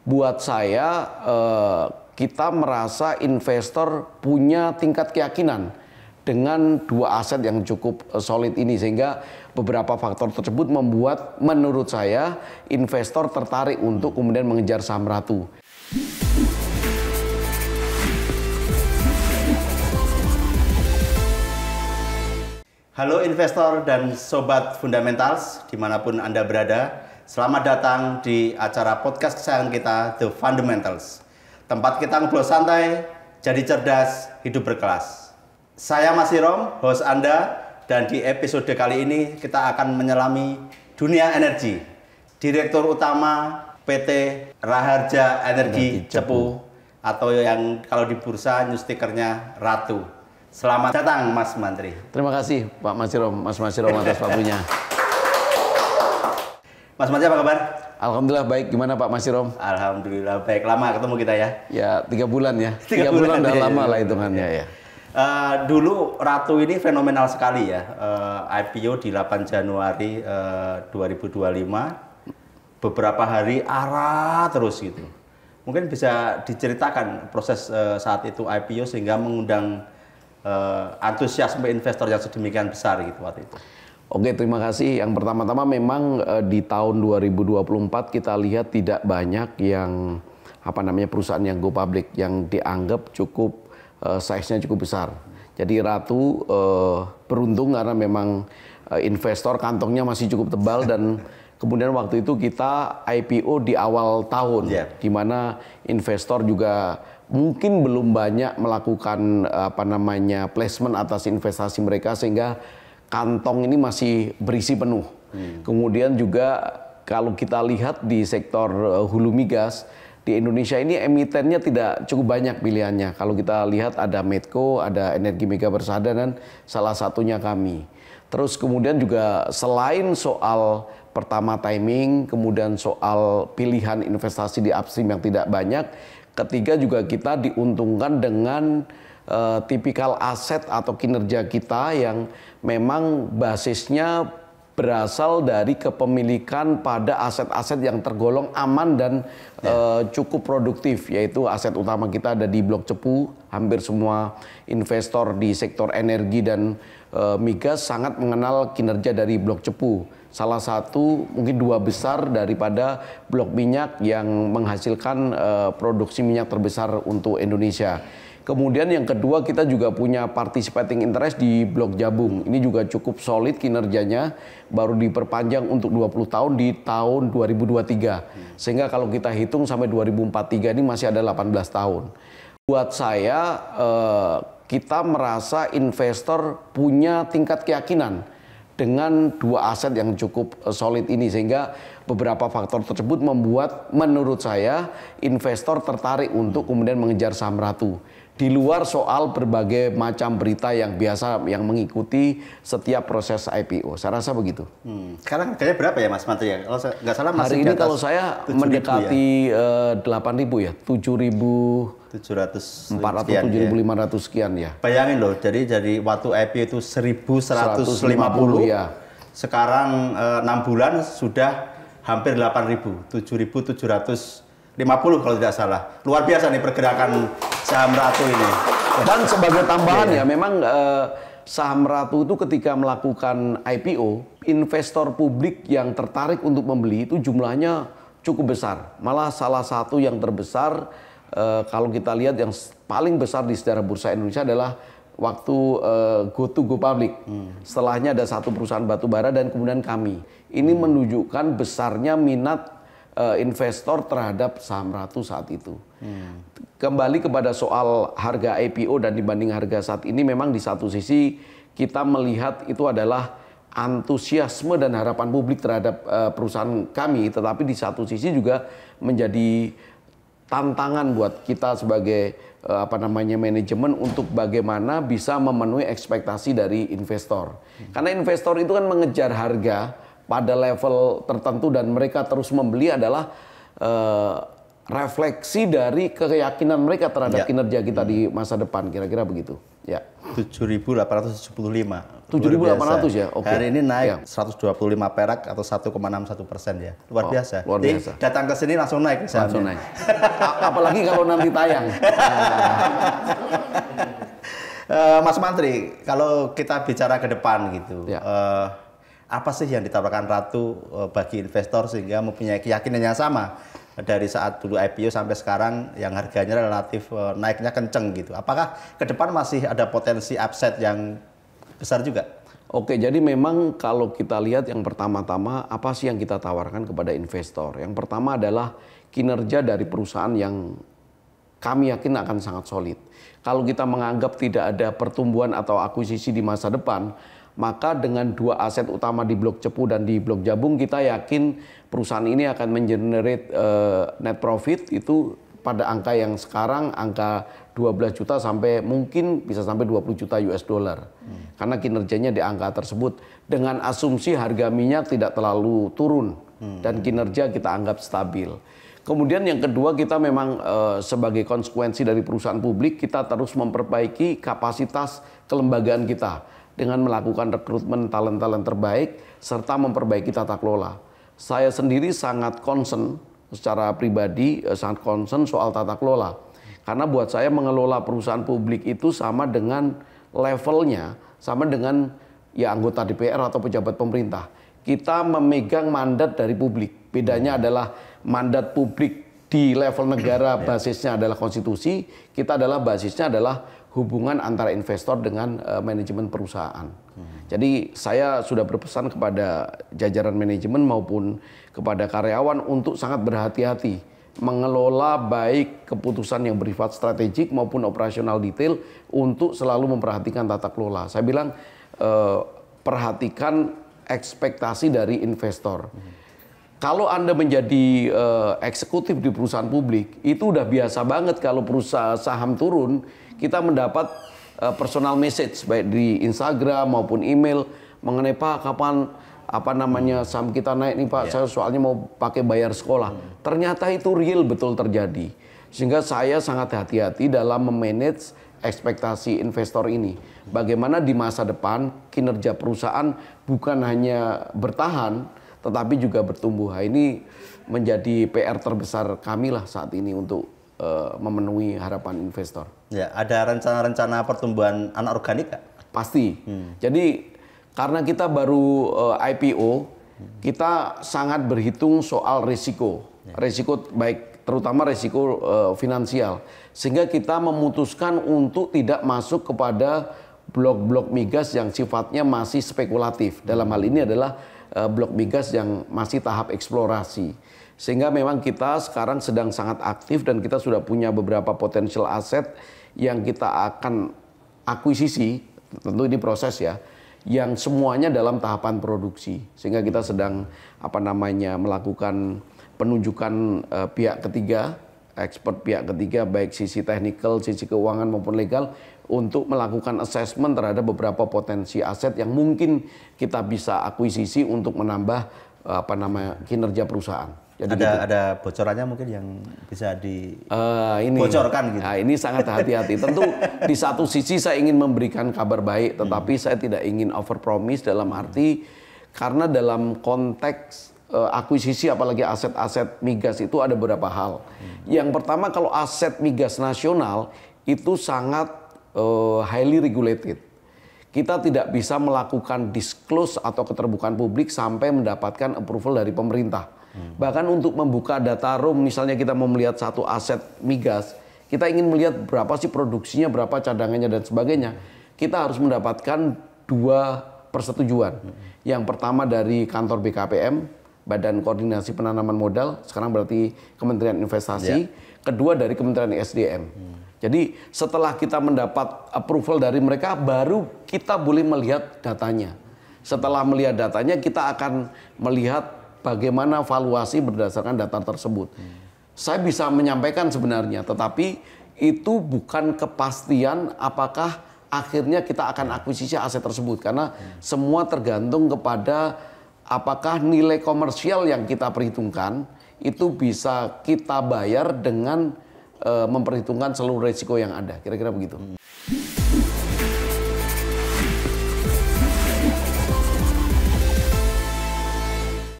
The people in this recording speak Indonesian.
buat saya kita merasa investor punya tingkat keyakinan dengan dua aset yang cukup solid ini, sehingga beberapa faktor tersebut membuat menurut saya investor tertarik untuk kemudian mengejar saham Ratu. Halo investor dan sobat fundamentals dimanapun Anda berada, selamat datang di acara podcast kesayangan kita, The Fundamentals. Tempat kita ngobrol santai, jadi cerdas, hidup berkelas. Saya Mas Irom, host Anda, dan di episode kali ini kita akan menyelami dunia energi. Direktur Utama PT Raharja Energi Cepu, atau yang kalau di bursa news stikernya Ratu. Selamat datang Mas Mantri. Terima kasih Pak Mas Irom, Mas Irom atas waktunya. Mas Mantri apa kabar? Alhamdulillah baik, gimana Pak Mas Irom? Alhamdulillah baik, lama ketemu kita ya? Ya 3 bulan ya, 3 bulan udah lama lah hitungannya ya. Dulu Ratu ini fenomenal sekali ya, IPO di 8 Januari 2025, beberapa hari arah terus gitu. Mungkin bisa diceritakan proses saat itu IPO sehingga mengundang antusiasme investor yang sedemikian besar gitu waktu itu. Oke, terima kasih. Yang pertama-tama memang di tahun 2024 kita lihat tidak banyak yang perusahaan yang go public yang dianggap cukup size-nya cukup besar. Jadi Ratu beruntung karena memang investor kantongnya masih cukup tebal dan kemudian waktu itu kita IPO di awal tahun, di mana investor juga mungkin belum banyak melakukan placement atas investasi mereka sehingga kantong ini masih berisi penuh. Kemudian juga kalau kita lihat di sektor hulu migas di Indonesia ini emitennya tidak cukup banyak pilihannya. Kalau kita lihat ada Medco, ada Energi Mega Persada dan salah satunya kami. Terus kemudian juga selain soal pertama timing, kemudian soal pilihan investasi di upstream yang tidak banyak, ketiga juga kita diuntungkan dengan tipikal aset atau kinerja kita yang memang basisnya berasal dari kepemilikan pada aset-aset yang tergolong aman dan cukup produktif, yaitu aset utama kita ada di Blok Cepu. Hampir semua investor di sektor energi dan migas sangat mengenal kinerja dari Blok Cepu. Salah satu mungkin 2 besar daripada blok minyak yang menghasilkan produksi minyak terbesar untuk Indonesia. Kemudian yang kedua kita juga punya participating interest di Blok Jabung. Ini juga cukup solid kinerjanya, baru diperpanjang untuk 20 tahun di tahun 2023. Sehingga kalau kita hitung sampai 2043 ini masih ada 18 tahun. Buat saya kita merasa investor punya tingkat keyakinan dengan dua aset yang cukup solid ini, sehingga beberapa faktor tersebut membuat menurut saya investor tertarik untuk kemudian mengejar saham Ratu. Di luar soal berbagai macam berita yang biasa yang mengikuti setiap proses IPO, saya rasa begitu. Sekarang harganya berapa ya Mas Mantri ya? Kalau nggak salah masih hari ini kalau saya mendekati 8.000 ya, 7.400, 7.500 sekian ya. Bayangin loh, jadi waktu IPO itu 1.150 ya. Sekarang 6 bulan sudah hampir 8.000, 7.750 kalau tidak salah. Luar biasa nih pergerakan saham Ratu ini. Dan sebagai tambahan ya, memang saham Ratu itu ketika melakukan IPO, investor publik yang tertarik untuk membeli itu jumlahnya cukup besar. Malah salah satu yang terbesar kalau kita lihat yang paling besar di sejarah bursa Indonesia adalah waktu go public. Setelahnya ada satu perusahaan batubara dan kemudian kami. Ini menunjukkan besarnya minat investor terhadap saham Ratu saat itu. Kembali kepada soal harga IPO dan dibanding harga saat ini, memang di satu sisi kita melihat itu adalah antusiasme dan harapan publik terhadap perusahaan kami, tetapi di satu sisi juga menjadi tantangan buat kita sebagai manajemen untuk bagaimana bisa memenuhi ekspektasi dari investor. Karena investor itu kan mengejar harga pada level tertentu dan mereka terus membeli adalah refleksi dari keyakinan mereka terhadap kinerja kita di masa depan, kira-kira begitu. Ya. 7.875. 7.800 ya. Oke. Hari ini naik 125 perak atau 1,61% ya. Luar biasa. Luar biasa. Jadi, datang ke sini langsung naik. Langsung naik. Apalagi kalau nanti tayang. Mas Mantri, kalau kita bicara ke depan gitu, apa sih yang ditawarkan Ratu bagi investor sehingga mempunyai keyakinan yang sama dari saat dulu IPO sampai sekarang yang harganya relatif naiknya kenceng gitu. Apakah ke depan masih ada potensi upside yang besar juga? Oke, jadi memang kalau kita lihat yang pertama-tama apa sih yang kita tawarkan kepada investor? Yang pertama adalah kinerja dari perusahaan yang kami yakin akan sangat solid. Kalau kita menganggap tidak ada pertumbuhan atau akuisisi di masa depan, maka dengan dua aset utama di Blok Cepu dan di Blok Jabung, kita yakin perusahaan ini akan mengenerate net profit itu pada angka yang sekarang angka 12 juta sampai mungkin bisa sampai 20 juta US dollar. Karena kinerjanya di angka tersebut dengan asumsi harga minyak tidak terlalu turun dan kinerja kita anggap stabil. Kemudian yang kedua, kita memang sebagai konsekuensi dari perusahaan publik, kita terus memperbaiki kapasitas kelembagaan kita dengan melakukan rekrutmen talent-talent terbaik serta memperbaiki tata kelola. Saya sendiri sangat concern secara pribadi, sangat concern soal tata kelola. Karena buat saya mengelola perusahaan publik itu sama dengan levelnya, sama dengan ya anggota DPR atau pejabat pemerintah. Kita memegang mandat dari publik. Bedanya adalah mandat publik di level negara basisnya adalah konstitusi, kita adalah basisnya adalah hubungan antara investor dengan manajemen perusahaan. Jadi saya sudah berpesan kepada jajaran manajemen maupun kepada karyawan untuk sangat berhati-hati mengelola baik keputusan yang bersifat strategik maupun operasional detail untuk selalu memperhatikan tata kelola. Saya bilang perhatikan ekspektasi dari investor. Kalau Anda menjadi eksekutif di perusahaan publik, itu udah biasa banget kalau perusahaan saham turun, kita mendapat personal message baik di Instagram maupun email mengenai Pak kapan saham kita naik nih Pak, saya soalnya mau pakai bayar sekolah. Ternyata itu real betul terjadi. Sehingga saya sangat hati-hati dalam memanage ekspektasi investor ini. Bagaimana di masa depan kinerja perusahaan bukan hanya bertahan, tetapi juga bertumbuh. Ini menjadi PR terbesar kami lah saat ini untuk memenuhi harapan investor. Ya, ada rencana-rencana pertumbuhan anorganik nggak? Pasti. Jadi karena kita baru IPO, kita sangat berhitung soal risiko. Risiko baik terutama risiko finansial. Sehingga kita memutuskan untuk tidak masuk kepada blok-blok migas yang sifatnya masih spekulatif. Dalam hal ini adalah blok migas yang masih tahap eksplorasi. Sehingga memang kita sekarang sedang sangat aktif dan kita sudah punya beberapa potensial aset yang kita akan akuisisi, tentu ini proses ya, yang semuanya dalam tahapan produksi. Sehingga kita sedang melakukan penunjukan pihak ketiga, expert pihak ketiga baik sisi teknikal, sisi keuangan maupun legal untuk melakukan assessment terhadap beberapa potensi aset yang mungkin kita bisa akuisisi untuk menambah kinerja perusahaan. Jadi ada bocorannya mungkin yang bisa dibocorkan gitu. Nah, ini sangat hati-hati. Tentu di satu sisi saya ingin memberikan kabar baik, tetapi saya tidak ingin overpromise dalam arti karena dalam konteks akuisisi apalagi aset-aset migas itu ada beberapa hal. Yang pertama, kalau aset migas nasional itu sangat highly regulated. Kita tidak bisa melakukan disclose atau keterbukaan publik sampai mendapatkan approval dari pemerintah. Bahkan untuk membuka data room, misalnya kita mau melihat satu aset migas, kita ingin melihat berapa sih produksinya, berapa cadangannya dan sebagainya. Kita harus mendapatkan dua persetujuan. Yang pertama dari kantor BKPM, Badan Koordinasi Penanaman Modal, sekarang berarti Kementerian Investasi. Kedua dari Kementerian SDM. Jadi setelah kita mendapat approval dari mereka, baru kita boleh melihat datanya. Setelah melihat datanya, kita akan melihat bagaimana valuasi berdasarkan data tersebut. Saya bisa menyampaikan sebenarnya, tetapi itu bukan kepastian apakah akhirnya kita akan akuisisi aset tersebut. Karena semua tergantung kepada apakah nilai komersial yang kita perhitungkan itu bisa kita bayar dengan memperhitungkan seluruh risiko yang ada. Kira-kira begitu.